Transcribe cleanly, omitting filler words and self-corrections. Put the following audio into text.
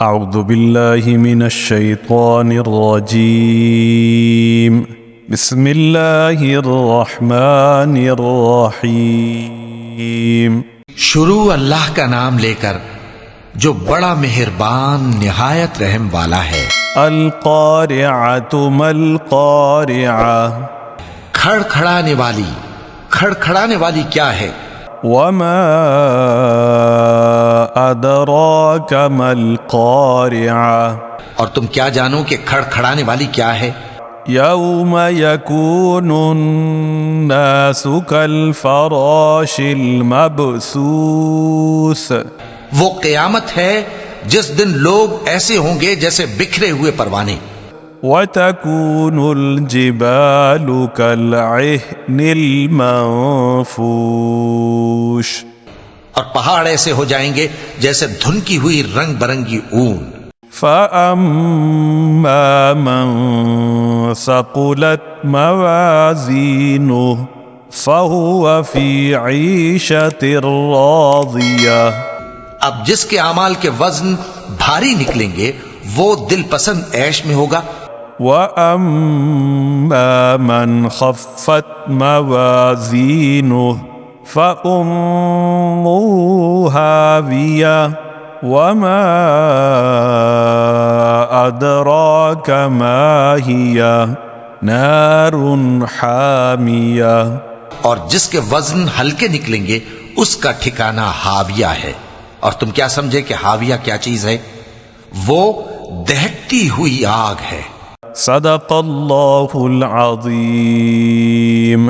اعوذ باللہ من الشیطان الرجیم بسم اللہ الرحمن الرحیم شروع اللہ کا نام لے کر جو بڑا مہربان نہایت رحم والا ہے۔ القارعۃ ما القارعۃ کھڑکھڑانے والی کیا ہے؟ وما ادراک ما القارعۃ اور تم کیا جانو کہ کھڑکھڑانے والی کیا ہے؟ یوم یکون الناس کالفراش المبثوث وہ قیامت ہے جس دن لوگ ایسے ہوں گے جیسے بکھرے ہوئے پروانے۔ وَتَكُونُ الْجِبَالُ كَالْعِهْنِ الْمَنفُوشِ اور پہاڑ ایسے ہو جائیں گے جیسے دھنکی ہوئی رنگ برنگی اون۔ فَأَمَّا مَن ثَقُلَتْ مَوَازِينُهُ فَهُوَ فِي عِيشَةٍ رَاضِيَةٍ اب جس کے اعمال کے وزن بھاری نکلیں گے وہ دل پسند عیش میں ہوگا۔ وَأَمَّا مَنْ خَفَّتْ مَوَازِينُهُ فَأُمُّهُ هَاوِيَةٌ وَمَا أَدْرَاكَ مَا هِيَهْ نَارٌ حَامِيَةٌ اور جس کے وزن ہلکے نکلیں گے اس کا ٹھکانہ ہاویہ ہے۔ اور تم کیا سمجھے کہ ہاویہ کیا چیز ہے؟ وہ دہکتی ہوئی آگ ہے۔ صدق اللہ العظیم۔